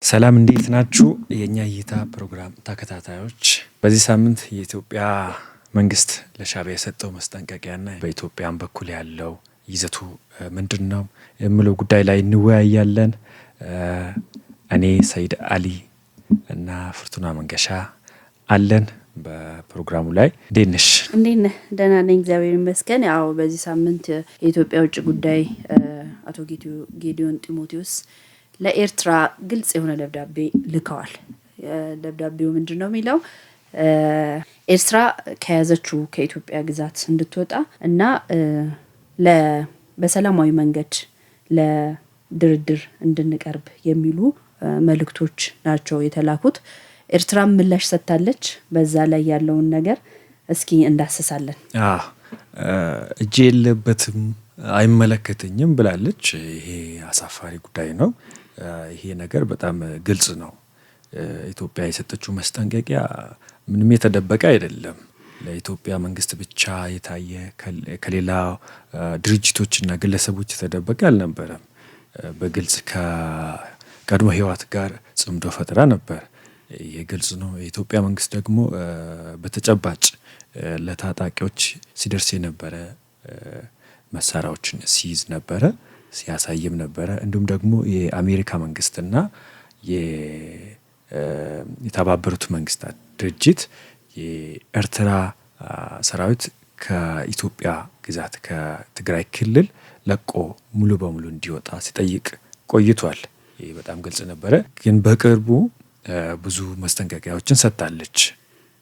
ሰላም እንዴት ናችሁ? የኛ እይታ ፕሮግራም ተከታታዮች፣ በዚህ ሳምንት የኢትዮጵያ መንግስት ለሻዕቢያ የሰጠው ማስጠንቀቂያና በኢትዮጵያም በኩል ያለው ይዘቱ ምንድነው የሚለው ጉዳይ ላይ እንወያያለን። እኔ ሰይድ አሊ እና ፍርቱና መንገሻ አለን በፕሮግራሙ ላይ። እንዴት ነሽ? እንዴት ነህ? ደህና ነኝ እግዚአብሔር ይመስገን። ያው በዚህ ሳምንት የኢትዮጵያ ውጭ ጉዳይ አቶ ጌዲዮን ጢሞቴዎስ ለኤርትራ ግልጽ የሆነ ደብዳቤ ልከዋል። ደብዳቤው ምንድነው የሚለው? ኤርትራ ከያዘችው ከኢትዮጵያ ግዛት እንድትወጣ እና በሰላማዊ መንገድ ለድርድር እንድንቀርብ የሚሉ መልእክቶች ናቸው የተላኩት። ኤርትራም ምላሽ ሰጥታለች። በዛ ላይ ያለውን ነገር እስኪ እንዳስሳለን። እጄ የለበትም አይመለከተኝም ብላለች። ይሄ አሳፋሪ ጉዳይ ነው። ይሄ ነገር በጣም ግልጽ ነው። ኢትዮጵያ የሰጠችው ማስጠንቀቂያ ምንም የተደበቀ አይደለም። ለኢትዮጵያ መንግስት ብቻ የታየ ከሌላ ድርጅቶችና ግለሰቦች የተደበቀ አልነበረም። በግልጽ ከቀድሞ ህወሓት ጋር ጽምዶ ፈጥራ ነበር። ይሄ ግልጽ ነው። የኢትዮጵያ መንግስት ደግሞ በተጨባጭ ለታጣቂዎች ሲደርስ የነበረ መሳሪያዎችን ሲይዝ ነበረ፣ ሲያሳይም ነበረ። እንዲሁም ደግሞ የአሜሪካ መንግስትና የተባበሩት መንግስታት ድርጅት የኤርትራ ሰራዊት ከኢትዮጵያ ግዛት ከትግራይ ክልል ለቆ ሙሉ በሙሉ እንዲወጣ ሲጠይቅ ቆይቷል። ይህ በጣም ግልጽ ነበረ። ግን በቅርቡ ብዙ ማስጠንቀቂያዎችን ሰጥታለች።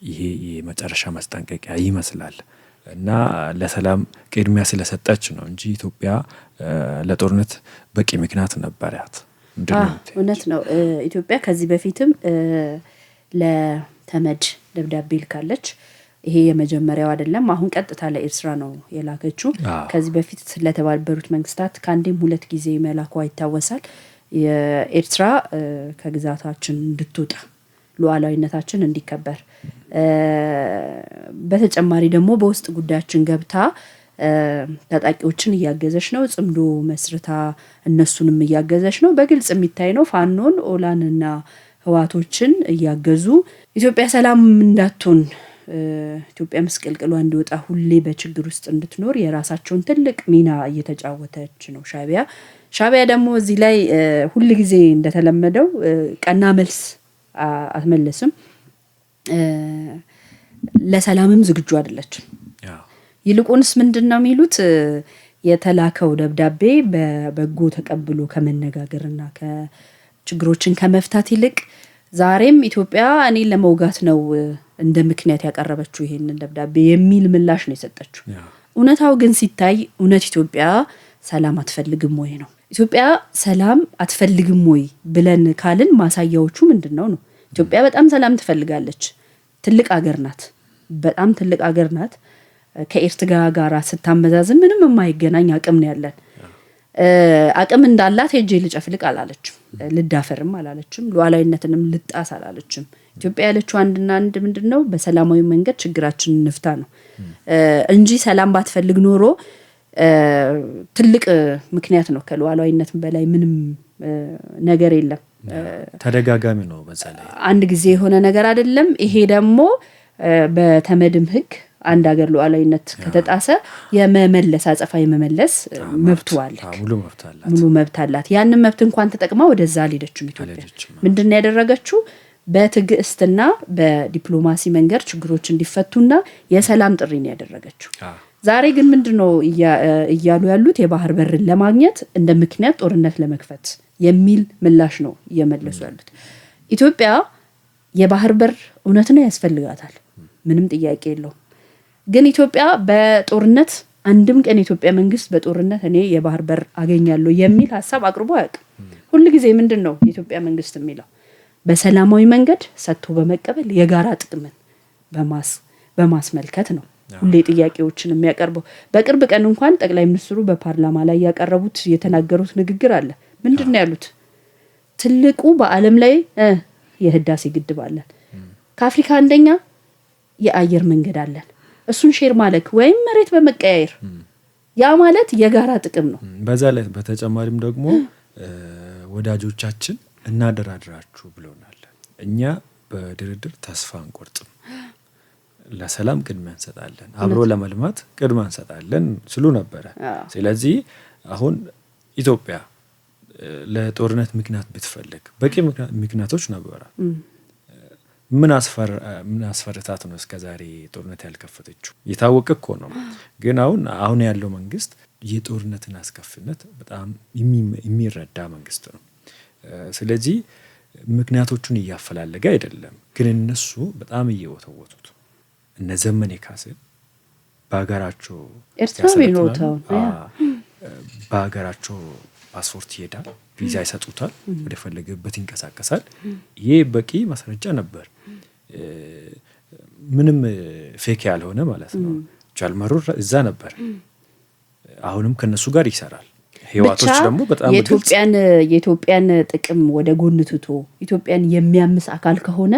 ይሄ የመጨረሻ ማስጠንቀቂያ ይመስላል እና ለሰላም ቅድሚያ ስለሰጠች ነው እንጂ ኢትዮጵያ ለጦርነት በቂ ምክንያት ነበራት። እውነት ነው። ኢትዮጵያ ከዚህ በፊትም ለተመድ ደብዳቤ ልካለች። ይሄ የመጀመሪያው አይደለም። አሁን ቀጥታ ለኤርትራ ነው የላከችው። ከዚህ በፊት ለተባበሩት መንግስታት ከአንዴም ሁለት ጊዜ መላኳ ይታወሳል። የኤርትራ ከግዛታችን እንድትወጣ ሉዓላዊነታችን እንዲከበር፣ በተጨማሪ ደግሞ በውስጥ ጉዳያችን ገብታ ታጣቂዎችን እያገዘች ነው። ጽምዶ መስርታ እነሱንም እያገዘች ነው። በግልጽ የሚታይ ነው። ፋኖን ኦላንና ህዋቶችን እያገዙ ኢትዮጵያ ሰላም እንዳትሆን፣ ኢትዮጵያ መስቀልቅሏ እንዲወጣ፣ ሁሌ በችግር ውስጥ እንድትኖር የራሳቸውን ትልቅ ሚና እየተጫወተች ነው ሻዕቢያ ደግሞ እዚህ ላይ ሁል ጊዜ እንደተለመደው ቀና መልስ አትመልስም። ለሰላምም ዝግጁ አይደለችም። ይልቁንስ ምንድነው የሚሉት? የተላከው ደብዳቤ በበጎ ተቀብሎ ከመነጋገርና ከችግሮችን ከመፍታት ይልቅ ዛሬም ኢትዮጵያ እኔ ለመውጋት ነው እንደ ምክንያት ያቀረበችው ይሄንን ደብዳቤ የሚል ምላሽ ነው የሰጠችው። እውነታው ግን ሲታይ እውነት ኢትዮጵያ ሰላም አትፈልግም ወይ ነው? ኢትዮጵያ ሰላም አትፈልግም ወይ ብለን ካልን ማሳያዎቹ ምንድነው ነው? ኢትዮጵያ በጣም ሰላም ትፈልጋለች። ትልቅ ሀገር ናት። በጣም ትልቅ ሀገር ናት። ከኤርትራ ጋር ስታመዛዝን ምንም የማይገናኝ አቅም ነው ያለን። አቅም እንዳላት ሄጄ ልጨፍልቅ አላለችም፣ ልዳፈርም አላለችም፣ ሉዓላዊነትንም ልጣስ አላለችም። ኢትዮጵያ ያለችው አንድና አንድ ምንድነው? በሰላማዊ መንገድ ችግራችንን እንፍታ ነው እንጂ ሰላም ባትፈልግ ኖሮ ትልቅ ምክንያት ነው። ከሉዓላዊነትም በላይ ምንም ነገር የለም። ተደጋጋሚ ነው። በዛ ላይ አንድ ጊዜ የሆነ ነገር አይደለም። ይሄ ደግሞ በተመድም ህግ አንድ ሀገር ሉዓላዊነት ከተጣሰ የመመለስ አጸፋ የመመለስ መብቱ አለ፣ ሙሉ መብት አላት። ያንን መብት እንኳን ተጠቅማ ወደዛ አልሄደችም። ኢትዮጵያ ምንድነው ያደረገችው? በትዕግስትና በዲፕሎማሲ መንገድ ችግሮች እንዲፈቱና የሰላም ጥሪ ነው ያደረገችው። ዛሬ ግን ምንድነው እያሉ ያሉት? የባህር በርን ለማግኘት እንደ ምክንያት ጦርነት ለመክፈት የሚል ምላሽ ነው እየመለሱ ያሉት። ኢትዮጵያ የባህር በር እውነት ነው ያስፈልጋታል፣ ምንም ጥያቄ የለውም። ግን ኢትዮጵያ በጦርነት አንድም ቀን የኢትዮጵያ መንግስት በጦርነት እኔ የባህር በር አገኛለሁ የሚል ሀሳብ አቅርቦ አያውቅም። ሁሉ ጊዜ ምንድነው የኢትዮጵያ መንግስት የሚለው? በሰላማዊ መንገድ ሰጥቶ በመቀበል የጋራ ጥቅምን በማስመልከት ነው ሁሌ ጥያቄዎችን የሚያቀርበው። በቅርብ ቀን እንኳን ጠቅላይ ሚኒስትሩ በፓርላማ ላይ ያቀረቡት የተናገሩት ንግግር አለ። ምንድነው ያሉት? ትልቁ በዓለም ላይ የህዳሴ ግድብ አለን፣ ከአፍሪካ አንደኛ የአየር መንገድ አለን፣ እሱን ሼር ማለክ ወይም መሬት በመቀያየር ያ ማለት የጋራ ጥቅም ነው። በዛ ላይ በተጨማሪም ደግሞ ወዳጆቻችን እናደራድራችሁ ብለውናል። እኛ በድርድር ተስፋ አንቆርጥም፣ ለሰላም ቅድሚያ እንሰጣለን፣ አብሮ ለመልማት ቅድሚያ እንሰጣለን ስሉ ነበረ። ስለዚህ አሁን ኢትዮጵያ ለጦርነት ምክንያት ብትፈልግ በቂ ምክንያቶች ነበረ። ምን አስፈርታት ነው እስከዛሬ ጦርነት ያልከፈተችው? የታወቀ እኮ ነው። ግን አሁን ያለው መንግስት የጦርነትን አስከፊነት በጣም የሚረዳ መንግስት ነው። ስለዚህ ምክንያቶቹን እያፈላለገ አይደለም፣ ግን እነሱ በጣም እየወተወቱት እነ ዘመኔ ካሴ በሀገራቸው በሀገራቸው ፓስፖርት ይሄዳል፣ ቪዛ ይሰጡታል፣ ወደ ፈለገበት ይንቀሳቀሳል። ይህ በቂ ማስረጃ ነበር፣ ምንም ፌክ ያልሆነ ማለት ነው። ጃልመሮ እዛ ነበር፣ አሁንም ከነሱ ጋር ይሰራል። ህዋቶች ደግሞ በጣም የኢትዮጵያን ጥቅም ወደ ጎን ትቶ ኢትዮጵያን የሚያምስ አካል ከሆነ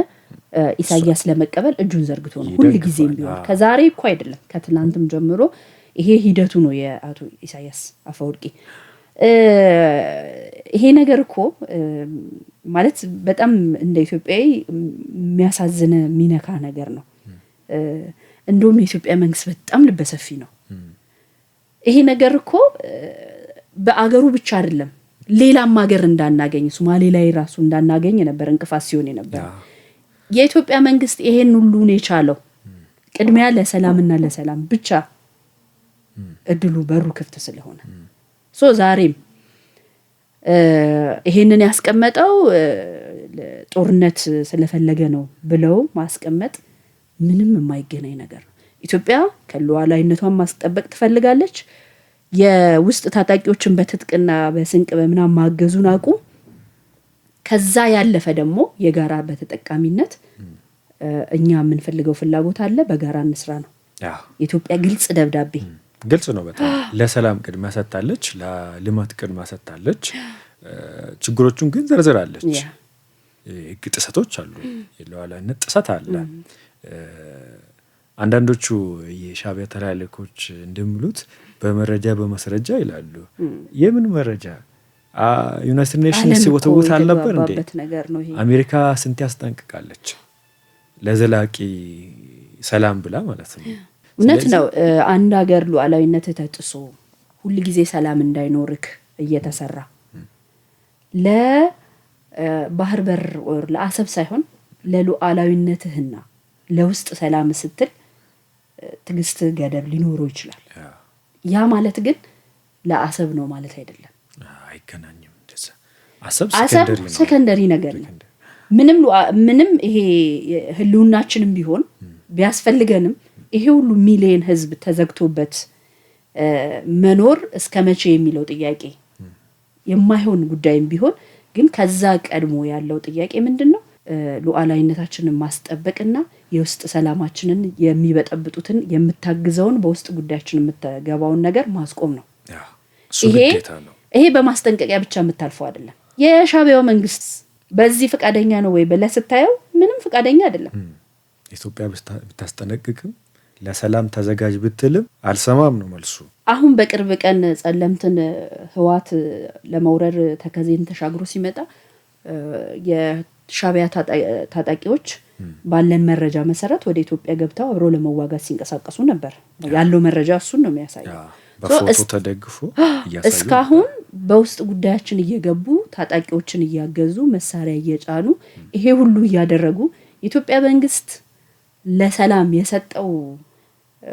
ኢሳያስ ለመቀበል እጁን ዘርግቶ ነው ሁሉ ጊዜም ቢሆን። ከዛሬ እኮ አይደለም ከትላንትም ጀምሮ ይሄ ሂደቱ ነው የአቶ ኢሳያስ አፈወርቂ። ይሄ ነገር እኮ ማለት በጣም እንደ ኢትዮጵያዊ የሚያሳዝን የሚነካ ነገር ነው። እንደውም የኢትዮጵያ መንግስት በጣም ልበሰፊ ነው። ይሄ ነገር እኮ በአገሩ ብቻ አይደለም ሌላም ሀገር እንዳናገኝ ሶማሌ ላይ ራሱ እንዳናገኝ ነበር እንቅፋት ሲሆን ነበር። የኢትዮጵያ መንግስት ይሄን ሁሉ ነው የቻለው ቅድሚያ ለሰላምና ለሰላም ብቻ እድሉ በሩ ክፍት ስለሆነ ዛሬም ይሄንን ያስቀመጠው ጦርነት ስለፈለገ ነው ብለው ማስቀመጥ ምንም የማይገናኝ ነገር ነው። ኢትዮጵያ ከሉዓላዊነቷን ማስጠበቅ ትፈልጋለች። የውስጥ ታጣቂዎችን በትጥቅና በስንቅ በመናም ማገዙን አቁ ከዛ ያለፈ ደግሞ የጋራ በተጠቃሚነት እኛ የምንፈልገው ፍላጎት አለ፣ በጋራ እንስራ ነው። የኢትዮጵያ ግልጽ ደብዳቤ ግልጽ ነው። በጣም ለሰላም ቅድሚያ ሰጥታለች፣ ለልማት ቅድሚያ ሰጥታለች። ችግሮቹን ግን ዘርዝራለች። ህግ ጥሰቶች አሉ፣ የሉዓላዊነት ጥሰት አለ። አንዳንዶቹ የሻዕቢያ ተላላኪዎች እንደሚሉት በመረጃ በማስረጃ ይላሉ። የምን መረጃ? ዩናይትድ ኔሽንስ ሲወተውት አልነበር እንዴ? አሜሪካ ስንት ያስጠንቅቃለች ለዘላቂ ሰላም ብላ ማለት ነው። እውነት ነው። አንድ ሀገር ሉዓላዊነት ተጥሶ ሁሉ ጊዜ ሰላም እንዳይኖርክ እየተሰራ ለባህር በር ወር ለአሰብ ሳይሆን ለሉዓላዊነትህና ለውስጥ ሰላም ስትል ትግስት ገደብ ሊኖረው ይችላል። ያ ማለት ግን ለአሰብ ነው ማለት አይደለም። አይገናኝም። አሰብ ሰከንደሪ ነገር ነው። ምንም ይሄ ህልውናችንም ቢሆን ቢያስፈልገንም ይሄ ሁሉ ሚሊዮን ህዝብ ተዘግቶበት መኖር እስከመቼ የሚለው ጥያቄ የማይሆን ጉዳይም ቢሆን ግን ከዛ ቀድሞ ያለው ጥያቄ ምንድነው? ሉዓላዊነታችንን ማስጠበቅና የውስጥ ሰላማችንን የሚበጠብጡትን የምታግዘውን በውስጥ ጉዳያችን የምትገባውን ነገር ማስቆም ነው። ይሄ በማስጠንቀቂያ ብቻ የምታልፈው አይደለም። የሻዕቢያው መንግስት በዚህ ፈቃደኛ ነው ወይ ብለህ ስታየው ምንም ፈቃደኛ አይደለም። ኢትዮጵያ ብታስጠነቅቅም ለሰላም ተዘጋጅ ብትልም አልሰማም ነው መልሱ። አሁን በቅርብ ቀን ጸለምትን ህዋት ለመውረር ተከዜን ተሻግሮ ሲመጣ የሻዕቢያ ታጣቂዎች ባለን መረጃ መሰረት ወደ ኢትዮጵያ ገብተው አብሮ ለመዋጋት ሲንቀሳቀሱ ነበር። ያለው መረጃ እሱን ነው የሚያሳየው። በፎቶ ተደግፎ እስካሁን በውስጥ ጉዳያችን እየገቡ ታጣቂዎችን እያገዙ መሳሪያ እየጫኑ ይሄ ሁሉ እያደረጉ የኢትዮጵያ መንግስት ለሰላም የሰጠው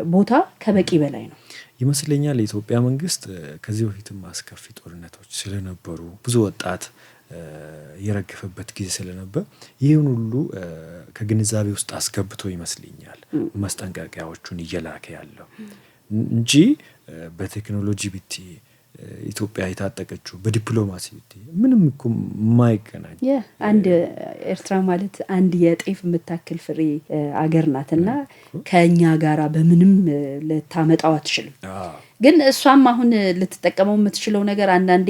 ቦታ ከበቂ በላይ ነው ይመስለኛል። የኢትዮጵያ መንግስት ከዚህ በፊትም አስከፊ ጦርነቶች ስለነበሩ ብዙ ወጣት የረገፈበት ጊዜ ስለነበር ይህን ሁሉ ከግንዛቤ ውስጥ አስገብቶ ይመስለኛል ማስጠንቀቂያዎቹን እየላከ ያለው እንጂ በቴክኖሎጂ ብቲ ኢትዮጵያ የታጠቀችው በዲፕሎማሲ ብቲ ምንም እኮ ማይገናኝ። አንድ ኤርትራ ማለት አንድ የጤፍ የምታክል ፍሬ አገር ናትና ከኛ ጋራ በምንም ልታመጣው አትችልም። ግን እሷም አሁን ልትጠቀመው የምትችለው ነገር አንዳንዴ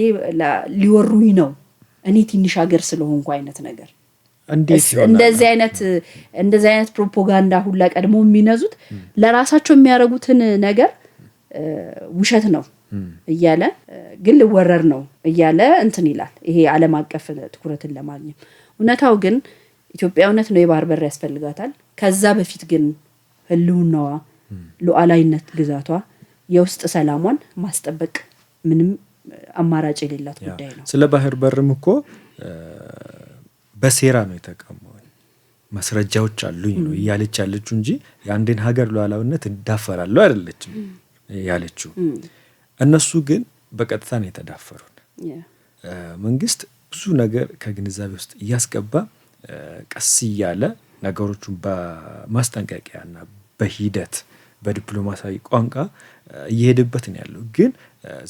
ሊወሩኝ ነው እኔ ትንሽ ሀገር ስለሆንኩ አይነት ነገር እንደዚህ አይነት ፕሮፓጋንዳ ሁላ ቀድሞ የሚነዙት ለራሳቸው የሚያረጉትን ነገር ውሸት ነው እያለ ግን ልወረር ነው እያለ እንትን ይላል። ይሄ ዓለም አቀፍ ትኩረትን ለማግኘት እውነታው ግን ኢትዮጵያ እውነት ነው የባህር በር ያስፈልጋታል። ከዛ በፊት ግን ህልውናዋ፣ ሉዓላዊነት ግዛቷ፣ የውስጥ ሰላሟን ማስጠበቅ ምንም አማራጭ የሌላት ጉዳይ ነው። ስለ ባህር በርም እኮ በሴራ ነው የተቀመው ማስረጃዎች አሉኝ ነው እያለች ያለችው እንጂ የአንድን ሀገር ሉዓላዊነት እንዳፈራለሁ አይደለችም ያለችው። እነሱ ግን በቀጥታ ነው የተዳፈሩት። መንግስት ብዙ ነገር ከግንዛቤ ውስጥ እያስገባ ቀስ እያለ ነገሮቹን በማስጠንቀቂያና በሂደት በዲፕሎማሲያዊ ቋንቋ እየሄደበት ነው ያለው። ግን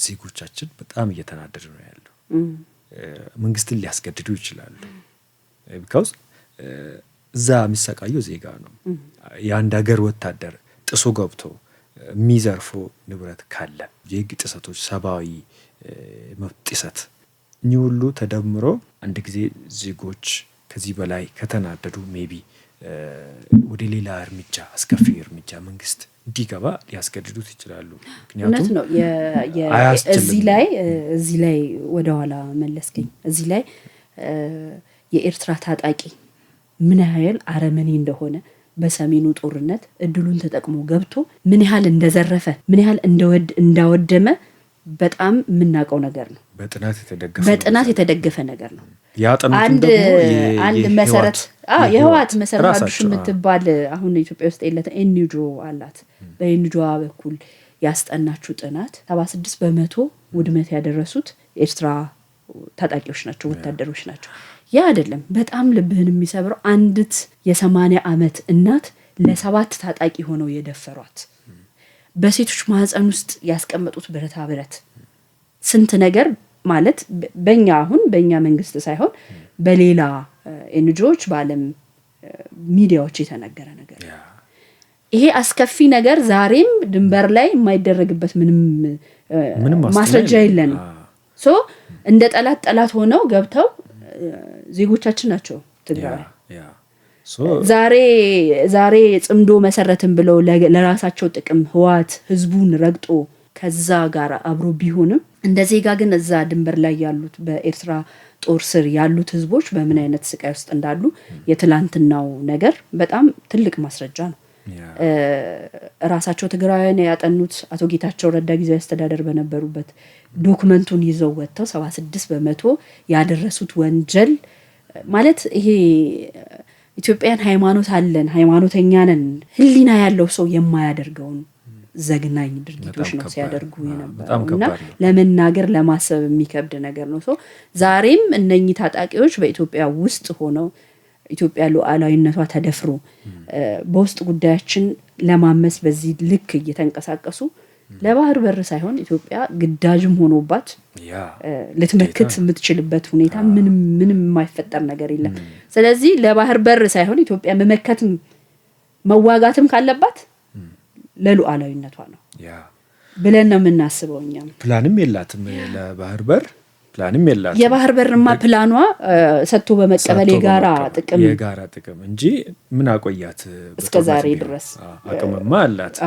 ዜጎቻችን በጣም እየተናደዱ ነው ያለው። መንግስትን ሊያስገድዱ ይችላሉ። ቢካውስ እዛ የሚሰቃየው ዜጋ ነው። የአንድ ሀገር ወታደር ጥሶ ገብቶ የሚዘርፈው ንብረት ካለ የህግ ጥሰቶች፣ ሰብአዊ መብት ጥሰት እኚህ ሁሉ ተደምሮ አንድ ጊዜ ዜጎች ከዚህ በላይ ከተናደዱ ሜቢ ወደ ሌላ እርምጃ፣ አስከፊ እርምጃ መንግስት እንዲገባ ሊያስገድዱት ይችላሉ። እውነት ነው። እዚህ ላይ ወደኋላ መለስከኝ። እዚህ ላይ የኤርትራ ታጣቂ ምን ያህል አረመኔ እንደሆነ በሰሜኑ ጦርነት እድሉን ተጠቅሞ ገብቶ ምን ያህል እንደዘረፈ ምን ያህል እንዳወደመ በጣም የምናውቀው ነገር ነው። በጥናት የተደገፈ ነገር ነው። አንድ መሰረት የህወሓት መሰረት አዱሽ የምትባል አሁን ኢትዮጵያ ውስጥ የለት ኤንጂኦ አላት። በኤንጂኦ በኩል ያስጠናችው ጥናት 76% ውድመት ያደረሱት ኤርትራ ታጣቂዎች ናቸው፣ ወታደሮች ናቸው። ያ አይደለም በጣም ልብህን የሚሰብረው አንዲት የ80 ዓመት እናት ለ7 ታጣቂ ሆነው የደፈሯት፣ በሴቶች ማህፀን ውስጥ ያስቀመጡት ብረታ ብረት፣ ስንት ነገር ማለት በእኛ መንግስት ሳይሆን በሌላ ኤንጂኦዎች በዓለም ሚዲያዎች የተነገረ ነገር። ይሄ አስከፊ ነገር ዛሬም ድንበር ላይ የማይደረግበት ምንም ማስረጃ የለንም። እንደ ጠላት ሆነው ገብተው ዜጎቻችን ናቸው ትግራይ ዛሬ ጽምዶ መሰረትን ብለው ለራሳቸው ጥቅም ህወሓት ህዝቡን ረግጦ ከዛ ጋር አብሮ ቢሆንም እንደ ዜጋ ግን እዛ ድንበር ላይ ያሉት በኤርትራ ጦር ስር ያሉት ህዝቦች በምን አይነት ስቃይ ውስጥ እንዳሉ የትላንትናው ነገር በጣም ትልቅ ማስረጃ ነው። ራሳቸው ትግራውያን ያጠኑት አቶ ጌታቸው ረዳ ጊዜያዊ አስተዳደር በነበሩበት ዶክመንቱን ይዘው ወጥተው 76% ያደረሱት ወንጀል ማለት ይሄ ኢትዮጵያን ሃይማኖት አለን ሃይማኖተኛ ነን ህሊና ያለው ሰው የማያደርገውን ዘግናኝ ድርጊቶች ነው ሲያደርጉ የነበረውና ለመናገር ለማሰብ የሚከብድ ነገር ነው። ዛሬም እነኚህ ታጣቂዎች በኢትዮጵያ ውስጥ ሆነው ኢትዮጵያ ሉዓላዊነቷ ተደፍሮ በውስጥ ጉዳያችን ለማመስ በዚህ ልክ እየተንቀሳቀሱ ለባህር በር ሳይሆን ኢትዮጵያ ግዳጅም ሆኖባት ልትመክት የምትችልበት ሁኔታ ምንም የማይፈጠር ነገር የለም። ስለዚህ ለባህር በር ሳይሆን ኢትዮጵያ መመከትም መዋጋትም ካለባት ለሉዓላዊነቷ ነው ብለን ነው የምናስበው። እኛም ፕላንም የላትም ለባህር በር ፕላንም የላትም። የባህር በርማ ፕላኗ ሰጥቶ በመቀበል የጋራ ጥቅም እንጂ ምን አቆያት እስከዛሬ ድረስ አቅምማ አላት።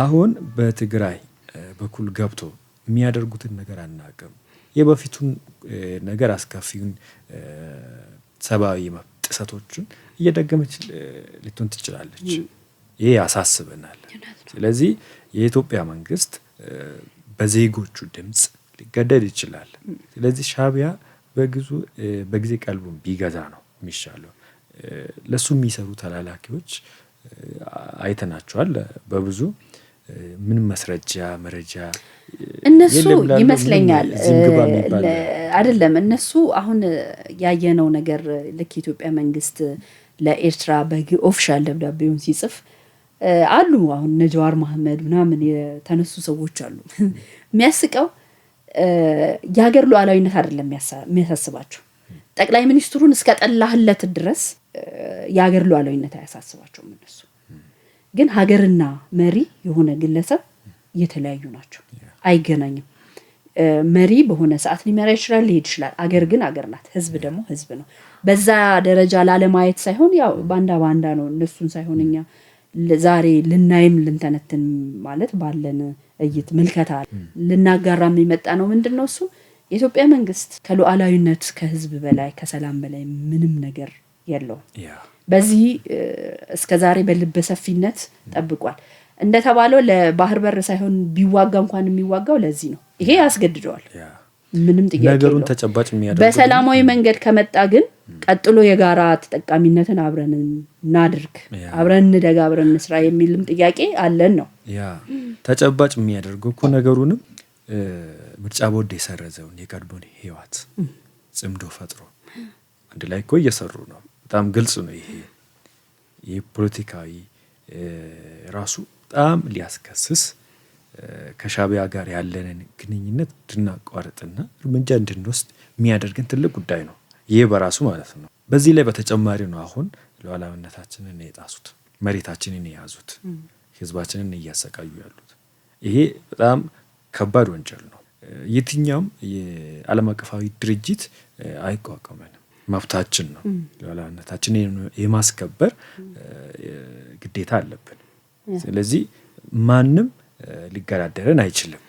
አሁን በትግራይ በኩል ገብቶ የሚያደርጉትን ነገር አናውቅም። የበፊቱን ነገር አስከፊውን ሰብአዊ መብት ጥሰቶችን እየደገመች ልትሆን ትችላለች። ይሄ ያሳስበናል። ስለዚህ የኢትዮጵያ መንግስት በዜጎቹ ድምጽ ሊገደድ ይችላል። ስለዚህ ሻዕቢያ በጊዜ ቀልቡን ቢገዛ ነው የሚሻለው። ለሱ የሚሰሩ ተላላኪዎች አይተናቸዋል። በብዙ ምንም መረጃ እነሱ ይመስለኛል አይደለም። እነሱ አሁን ያየነው ነገር ልክ የኢትዮጵያ መንግስት ለኤርትራ ኦፊሻል ደብዳቤውን ሲጽፍ አሉ አሁን ነጃዋር መሐመድ ምናምን የተነሱ ሰዎች አሉ። የሚያስቀው የሀገር ሉዓላዊነት አይደለም የሚያሳስባቸው። ጠቅላይ ሚኒስትሩን እስከ ጠላህለት ድረስ የሀገር ሉዓላዊነት አያሳስባቸውም። እነሱ ግን ሀገርና መሪ የሆነ ግለሰብ የተለያዩ ናቸው፣ አይገናኝም። መሪ በሆነ ሰዓት ሊመራ ይችላል፣ ሊሄድ ይችላል። አገር ግን አገር ናት፣ ህዝብ ደግሞ ህዝብ ነው። በዛ ደረጃ ላለማየት ሳይሆን ያው ባንዳ ነው እነሱን ሳይሆን እኛ ዛሬ ልናይም ልንተነትን ማለት ባለን እይት ምልከታ ልናጋራ የሚመጣ ነው ምንድነው እሱ የኢትዮጵያ መንግስት ከሉዓላዊነት ከህዝብ በላይ ከሰላም በላይ ምንም ነገር የለው በዚህ እስከ ዛሬ በልበሰፊነት ጠብቋል እንደተባለው ለባህር በር ሳይሆን ቢዋጋ እንኳን የሚዋጋው ለዚህ ነው ይሄ ያስገድደዋል ምንም ጥያቄ ነገሩን ተጨባጭ የሚያደርገው በሰላማዊ መንገድ ከመጣ ግን ቀጥሎ የጋራ ተጠቃሚነትን አብረን እናድርግ አብረን እንደጋ አብረን እንስራ የሚልም ጥያቄ አለን ነው ያ ተጨባጭ የሚያደርገው እኮ ነገሩንም ምርጫ ቦርድ የሰረዘውን የቀድሞውን ህይወት ጽምዶ ፈጥሮ አንድ ላይ እኮ እየሰሩ ነው በጣም ግልጽ ነው ይሄ የፖለቲካዊ ራሱ በጣም ሊያስከስስ ከሻቢያ ጋር ያለንን ግንኙነት እንድናቋርጥና እርምጃ እንድንወስድ የሚያደርገን ትልቅ ጉዳይ ነው ይሄ በራሱ ማለት ነው በዚህ ላይ በተጨማሪ ነው አሁን ሉዓላዊነታችንን የጣሱት መሬታችንን የያዙት ህዝባችንን እያሰቃዩ ያሉት ይሄ በጣም ከባድ ወንጀል ነው የትኛውም የዓለም አቀፋዊ ድርጅት አይቋቋመንም መብታችን ነው ሉዓላዊነታችንን የማስከበር ግዴታ አለብን ስለዚህ ማንም ሊገዳደረን አይችልም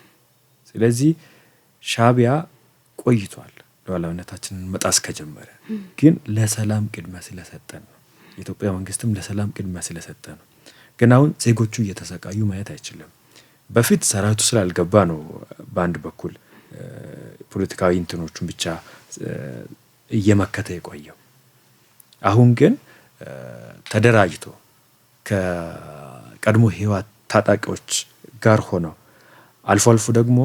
ስለዚህ ሻቢያ ቆይቷል ሉዓላዊነታችንን መጣስ ከጀመረ ግን ለሰላም ቅድሚያ ስለሰጠን ነው የኢትዮጵያ መንግስትም ለሰላም ቅድሚያ ስለሰጠን ነው ግን አሁን ዜጎቹ እየተሰቃዩ ማየት አይችልም በፊት ሰራዊቱ ስላልገባ ነው በአንድ በኩል ፖለቲካዊ እንትኖቹን ብቻ እየመከተ የቆየው አሁን ግን ተደራጅቶ ከቀድሞ ህወሓት ታጣቂዎች ጋር ሆነው አልፎ አልፎ ደግሞ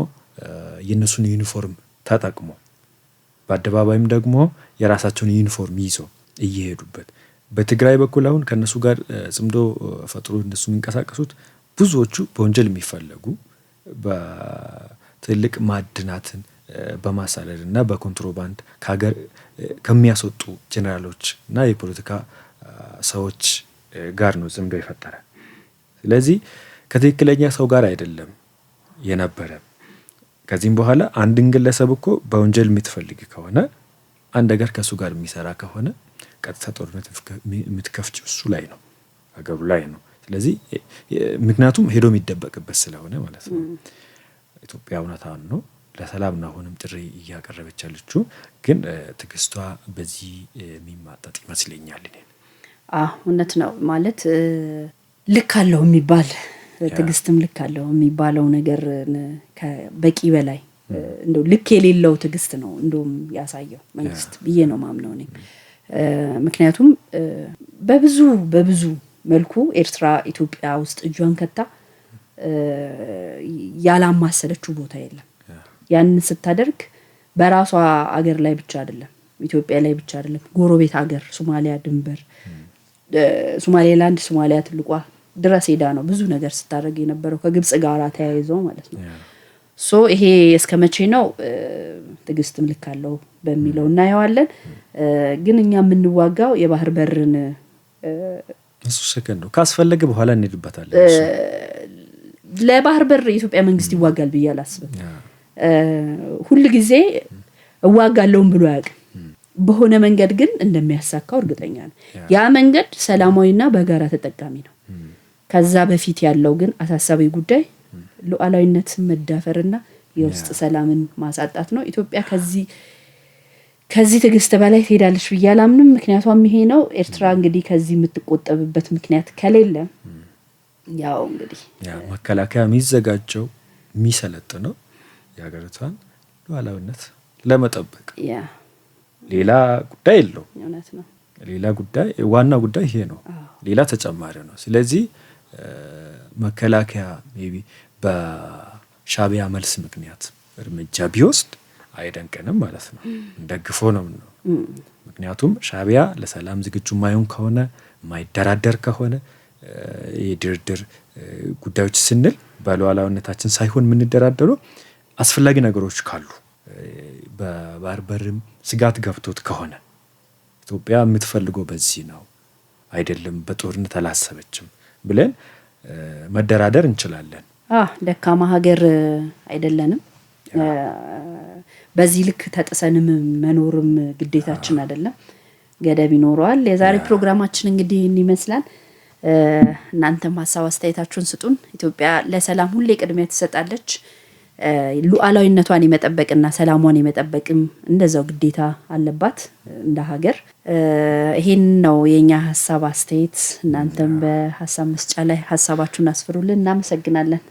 የነሱን ዩኒፎርም ተጠቅሞ በአደባባይም ደግሞ የራሳቸውን ዩኒፎርም ይዞ እየሄዱበት በትግራይ በኩል አሁን ከነሱ ጋር ጽምዶ ፈጥሮ እነሱ የሚንቀሳቀሱት ብዙዎቹ በወንጀል የሚፈለጉ በትልቅ ማዕድናትን በማሳለልና በኮንትሮባንድ ከሀገር ከሚያስወጡ ጄኔራሎች እና የፖለቲካ ሰዎች ጋር ነው ጽምዶ የፈጠረ ስለዚህ ከትክክለኛ ሰው ጋር አይደለም የነበረ ከዚህም በኋላ አንድን ግለሰብ እኮ በወንጀል የምትፈልግ ከሆነ አንድ ነገር ከሱ ጋር የሚሰራ ከሆነ ቀጥታ ጦርነት የምትከፍጭ እሱ ላይ ነው አገሩ ላይ ነው ስለዚህ ምክንያቱም ሄዶ የሚደበቅበት ስለሆነ ማለት ነው ኢትዮጵያ እውነታውን ነው ለሰላም ነው አሁንም ጥሪ እያቀረበች ያለችው ግን ትግስቷ በዚህ የሚማጣጥ ይመስለኛል እውነት ነው ማለት ልክ አለው የሚባል ትግስትም ልክ አለው የሚባለው ነገር ከበቂ በላይ እንደው ልክ የሌለው ትግስት ነው እንደውም ያሳየው መንግስት ብዬ ነው ማምነው ነኝ ምክንያቱም በብዙ መልኩ ኤርትራ ኢትዮጵያ ውስጥ እጇን ከታ ያላማሰለችው ቦታ የለም ያንን ስታደርግ በራሷ አገር ላይ ብቻ አይደለም ኢትዮጵያ ላይ ብቻ አይደለም ጎረቤት አገር ሶማሊያ ድንበር ሶማሌላንድ ሶማሊያ ትልቋ ድረስ ሄዳ ነው ብዙ ነገር ስታደርግ የነበረው ከግብጽ ጋር ተያይዞ ማለት ነው ሶ ይሄ እስከመቼ ነው ትግስትም ልክ አለው በሚለው እናየዋለን ግን እኛ የምንዋጋው የባህር በርን እሱ ሰከንድ ነው ካስፈለገ በኋላ እንሄድበታለን ለባህር በር የኢትዮጵያ መንግስት ይዋጋል ብዬ አላስብም ሁሉ ጊዜ እዋጋለሁም ብሎ ያውቅ በሆነ መንገድ ግን እንደሚያሳካው እርግጠኛ ነኝ ያ መንገድ ሰላማዊና በጋራ ተጠቃሚ ነው ከዛ በፊት ያለው ግን አሳሳቢ ጉዳይ ሉዓላዊነት መዳፈርና የውስጥ ሰላምን ማሳጣት ነው ኢትዮጵያ ከዚህ ትግስት በላይ ትሄዳለች ብዬ አላምንም ምክንያቱም ይሄ ነው ኤርትራ እንግዲህ ከዚህ የምትቆጠብበት ምክንያት ከሌለ ያው እንግዲህ መከላከያ የሚዘጋጀው የሚሰለጥነው የሀገሪቷን ሉዓላዊነት ለመጠበቅ ሌላ ጉዳይ የለው እውነት ነው ሌላ ጉዳይ ዋና ጉዳይ ይሄ ነው ሌላ ተጨማሪ ነው ስለዚህ መከላከያ ሜቢ በሻቢያ መልስ ምክንያት እርምጃ ቢወስድ አይደንቀንም ማለት ነው እንደግፎ ነው ምክንያቱም ሻቢያ ለሰላም ዝግጁ ማይሆን ከሆነ ማይደራደር ከሆነ የድርድር ጉዳዮች ስንል በሉዓላዊነታችን ሳይሆን የምንደራደረው አስፈላጊ ነገሮች ካሉ በባህር በርም ስጋት ገብቶት ከሆነ ኢትዮጵያ የምትፈልገው በዚህ ነው አይደለም በጦርነት አላሰበችም ብለን መደራደር እንችላለን ደካማ ሀገር አይደለንም በዚህ ልክ ተጥሰንም መኖርም ግዴታችን አይደለም ገደብ ይኖረዋል የዛሬ ፕሮግራማችን እንግዲህ ይመስላል እናንተም ሀሳብ አስተያየታችሁን ስጡን። ኢትዮጵያ ለሰላም ሁሌ ቅድሚያ ትሰጣለች። ሉዓላዊነቷን የመጠበቅና ሰላሟን የመጠበቅም እንደዛው ግዴታ አለባት እንደ ሀገር። ይሄን ነው የኛ ሀሳብ አስተያየት። እናንተም በሀሳብ መስጫ ላይ ሀሳባችሁን አስፍሩልን። እናመሰግናለን።